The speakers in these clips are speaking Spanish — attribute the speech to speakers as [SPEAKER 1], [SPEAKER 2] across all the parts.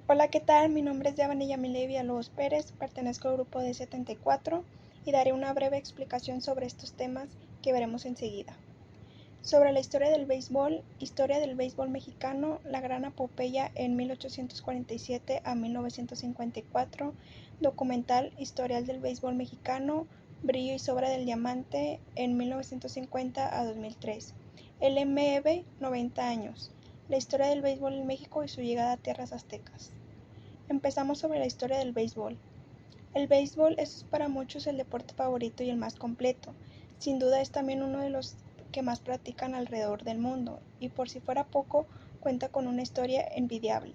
[SPEAKER 1] Hola, ¿qué tal? Mi nombre es Devani Yamile Villalobos Pérez, pertenezco al grupo de 74 y daré una breve explicación sobre estos temas que veremos enseguida. Sobre la historia del béisbol mexicano, la gran epopeya en 1847 a 1954, documental Historial del béisbol mexicano, Brillo y sobra del diamante en 1950 a 2003, LMB 90 años, la historia del béisbol en México y su llegada a tierras aztecas. Empezamos sobre la historia del béisbol. El béisbol es para muchos el deporte favorito y el más completo. Sin duda es también uno de los que más practican alrededor del mundo, y por si fuera poco, cuenta con una historia envidiable.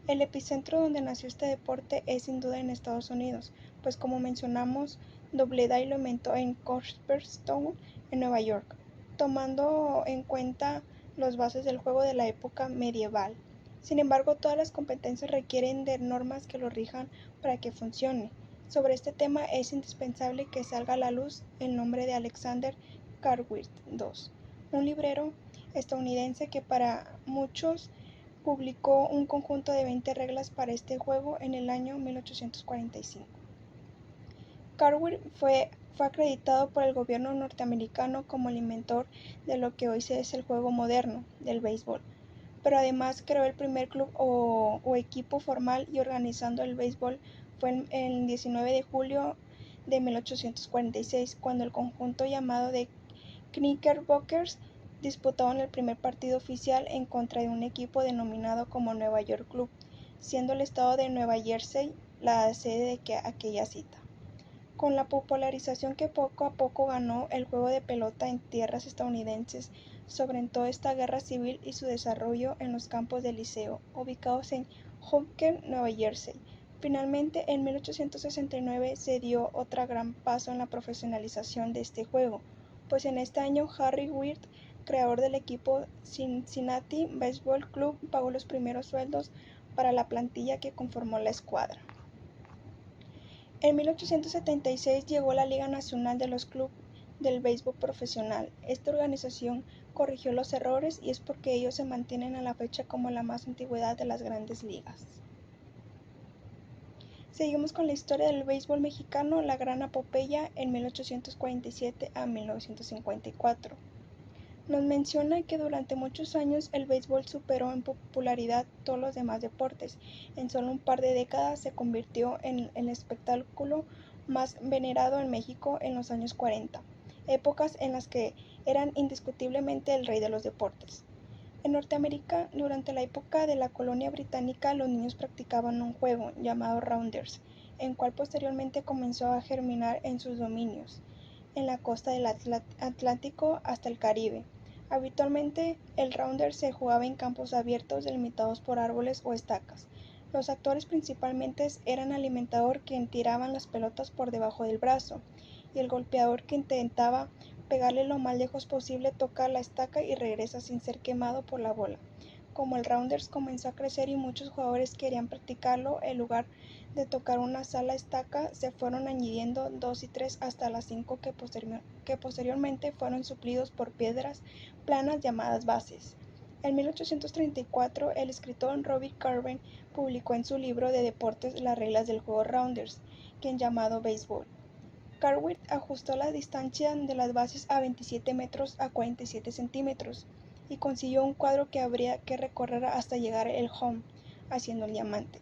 [SPEAKER 1] El epicentro donde nació este deporte es sin duda en Estados Unidos, pues como mencionamos, Doubleday lo inventó en Cooperstown, en Nueva York, tomando en cuenta las bases del juego de la época medieval. Sin embargo, todas las competencias requieren de normas que lo rijan para que funcione. Sobre este tema es indispensable que salga a la luz el nombre de Alexander Cartwright II, un librero estadounidense que para muchos publicó un conjunto de 20 reglas para este juego en el año 1845. Cartwright fue acreditado por el gobierno norteamericano como el inventor de lo que hoy es el juego moderno del béisbol, pero además creó el primer club o equipo formal y organizando el béisbol fue el 19 de julio de 1846, cuando el conjunto llamado de Knickerbockers disputaron el primer partido oficial en contra de un equipo denominado como Nueva York Club, siendo el estado de Nueva Jersey la sede de aquella cita. Con la popularización que poco a poco ganó el juego de pelota en tierras estadounidenses, sobre todo esta guerra civil y su desarrollo en los campos del Liceo, ubicados en Hopkins, Nueva Jersey. Finalmente, en 1869 se dio otro gran paso en la profesionalización de este juego, pues en este año Harry Wirt, creador del equipo Cincinnati Baseball Club, pagó los primeros sueldos para la plantilla que conformó la escuadra. En 1876 llegó la Liga Nacional de los Clubes del Béisbol Profesional. Esta organización corrigió los errores y es porque ellos se mantienen a la fecha como la más antigüedad de las grandes ligas. Seguimos con la historia del béisbol mexicano, la gran epopeya en 1847 a 1954. Nos menciona que durante muchos años el béisbol superó en popularidad todos los demás deportes. En solo un par de décadas se convirtió en el espectáculo más venerado en México en los años 40, épocas en las que eran indiscutiblemente el rey de los deportes. En Norteamérica, durante la época de la colonia británica, los niños practicaban un juego llamado rounders, el cual posteriormente comenzó a germinar en sus dominios, en la costa del Atlántico hasta el Caribe. Habitualmente, el rounder se jugaba en campos abiertos delimitados por árboles o estacas. Los actores principalmente eran el alimentador, quien tiraban las pelotas por debajo del brazo, y el golpeador, que intentaba pegarle lo más lejos posible, toca la estaca y regresa sin ser quemado por la bola. Como el rounders comenzó a crecer y muchos jugadores querían practicarlo, en lugar de tocar una sola estaca, se fueron añadiendo 2 y 3 hasta las 5 que posteriormente fueron suplidos por piedras planas llamadas bases. En 1834, el escritor Robert Carven publicó en su libro de deportes las reglas del juego rounders, quien llamado béisbol. Cartwright ajustó la distancia de las bases a 27 metros a 47 centímetros y consiguió un cuadro que habría que recorrer hasta llegar al home, haciendo el diamante.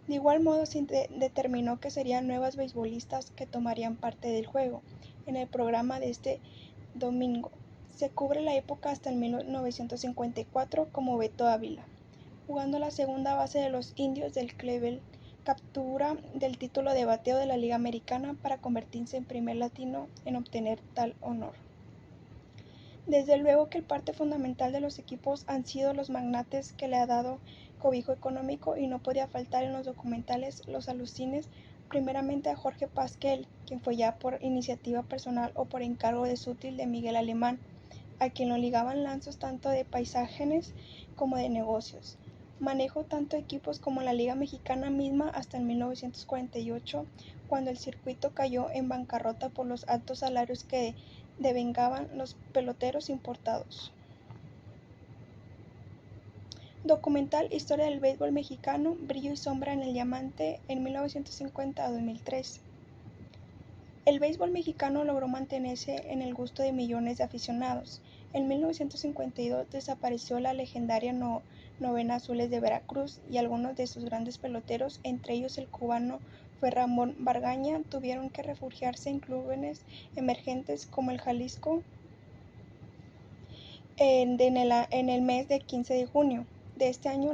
[SPEAKER 1] De igual modo se determinó que serían nuevas beisbolistas que tomarían parte del juego. En el programa de este domingo se cubre la época hasta el 1954 como Beto Ávila, jugando la segunda base de los Indios del Cleveland, captura del título de bateo de la Liga Americana para convertirse en primer latino en obtener tal honor. Desde luego que el parte fundamental de los equipos han sido los magnates que le ha dado cobijo económico, y no podía faltar en los documentales los alucines primeramente a Jorge Pasquel, quien fue ya por iniciativa personal o por encargo de Sutil de Miguel Alemán, a quien lo ligaban lazos tanto de paisajes como de negocios. Manejó tanto equipos como la Liga Mexicana misma hasta el 1948, cuando el circuito cayó en bancarrota por los altos salarios que devengaban los peloteros importados. Documental Historia del béisbol mexicano, Brillo y sombra en el diamante en 1950 a 2003. El béisbol mexicano logró mantenerse en el gusto de millones de aficionados. En 1952 desapareció la legendaria Novena Azules de Veracruz y algunos de sus grandes peloteros, entre ellos el cubano fue Ramón Bargaña, tuvieron que refugiarse en clubes emergentes como el Jalisco en el mes de 15 de junio de este año.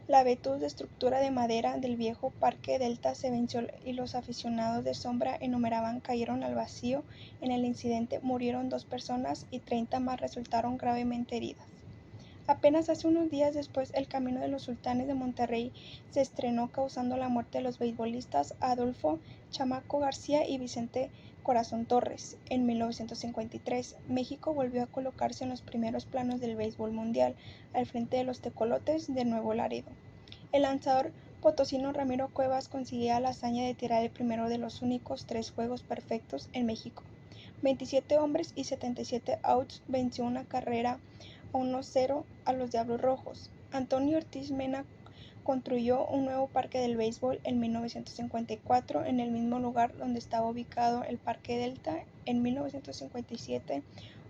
[SPEAKER 1] La vetusta estructura de madera del viejo Parque Delta se venció y los aficionados de sombra innumerables cayeron al vacío. En el incidente murieron 2 personas y 30 más resultaron gravemente heridas. Apenas hace unos días después, El Camino de los Sultanes de Monterrey se estrenó, causando la muerte de los beisbolistas Adolfo Chamaco García y Vicente Corazón Torres. En 1953, México volvió a colocarse en los primeros planos del béisbol mundial, al frente de los Tecolotes de Nuevo Laredo. El lanzador potosino Ramiro Cuevas conseguía la hazaña de tirar el primero de los únicos 3 juegos perfectos en México. 27 hombres y 77 outs, venció una carrera a 1-0 a los Diablos Rojos. Antonio Ortiz Mena construyó un nuevo parque del béisbol en 1954 en el mismo lugar donde estaba ubicado el Parque Delta. En 1957,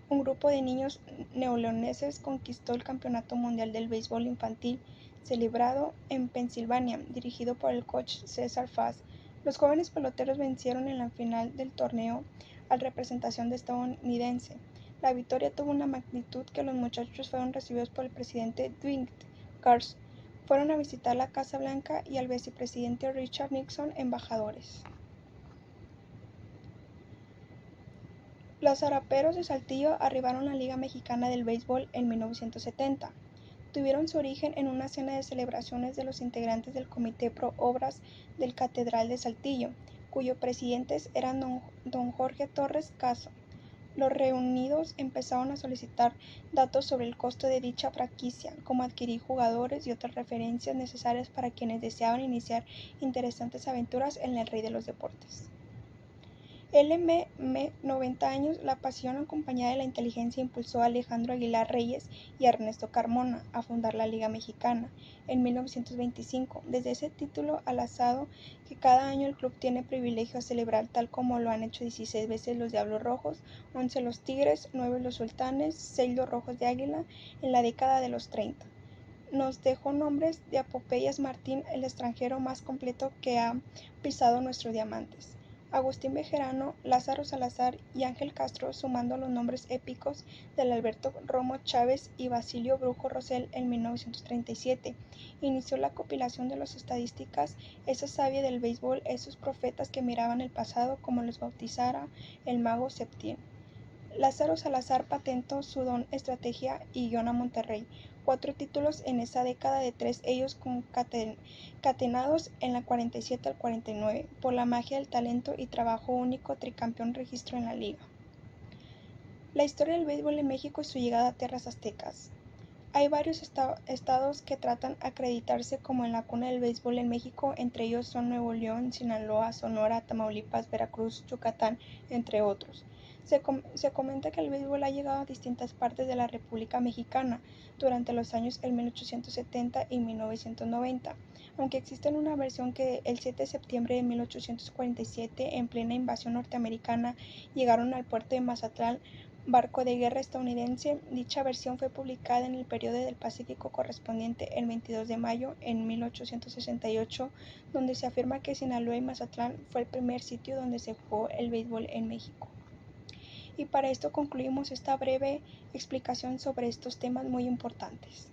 [SPEAKER 1] un grupo de niños neoleoneses conquistó el Campeonato Mundial del Béisbol Infantil, celebrado en Pensilvania, dirigido por el coach César Faz. Los jóvenes peloteros vencieron en la final del torneo al representación estadounidense. La victoria tuvo una magnitud que los muchachos fueron recibidos por el presidente Dwight Garza. Fueron a visitar la Casa Blanca y al vicepresidente Richard Nixon, embajadores. Los Zaraperos de Saltillo arribaron a la Liga Mexicana del Béisbol en 1970. Tuvieron su origen en una cena de celebraciones de los integrantes del Comité Pro Obras del Catedral de Saltillo, cuyos presidentes eran don Jorge Torres Caso. Los reunidos empezaron a solicitar datos sobre el costo de dicha franquicia, cómo adquirir jugadores y otras referencias necesarias para quienes deseaban iniciar interesantes aventuras en el rey de los deportes. LM 90 años, la pasión acompañada de la inteligencia impulsó a Alejandro Aguilar Reyes y a Ernesto Carmona a fundar la Liga Mexicana en 1925. Desde ese título alzado que cada año el club tiene privilegio a celebrar, tal como lo han hecho 16 veces los Diablos Rojos, 11 los Tigres, 9 los Sultanes, 6 los Rojos de Águila en la década de los 30. Nos dejó nombres de Apopeyas Martín, el extranjero más completo que ha pisado nuestros diamantes. Agustín Bejarano, Lázaro Salazar y Ángel Castro, sumando los nombres épicos del Alberto Romo Chávez y Basilio Brujo Rosell en 1937. Inició la compilación de las estadísticas, esa savia del béisbol, esos profetas que miraban el pasado como los bautizara el mago Septién. Lázaro Salazar patentó su don, estrategia y guión a Monterrey. 4 títulos en esa década, de 3 ellos concatenados en la 47 al 49. Por la magia del talento y trabajo único, tricampeón registro en la liga. La historia del béisbol en México y su llegada a tierras aztecas. Hay varios estados que tratan de acreditarse como en la cuna del béisbol en México, entre ellos son Nuevo León, Sinaloa, Sonora, Tamaulipas, Veracruz, Yucatán, entre otros. Se comenta que el béisbol ha llegado a distintas partes de la República Mexicana durante los años 1870 y 1990, aunque existe una versión que el 7 de septiembre de 1847, en plena invasión norteamericana, llegaron al puerto de Mazatlán barco de guerra estadounidense. Dicha versión fue publicada en el Periódico del Pacífico correspondiente el 22 de mayo en 1868, donde se afirma que Sinaloa y Mazatlán fue el primer sitio donde se jugó el béisbol en México. Y para esto concluimos esta breve explicación sobre estos temas muy importantes.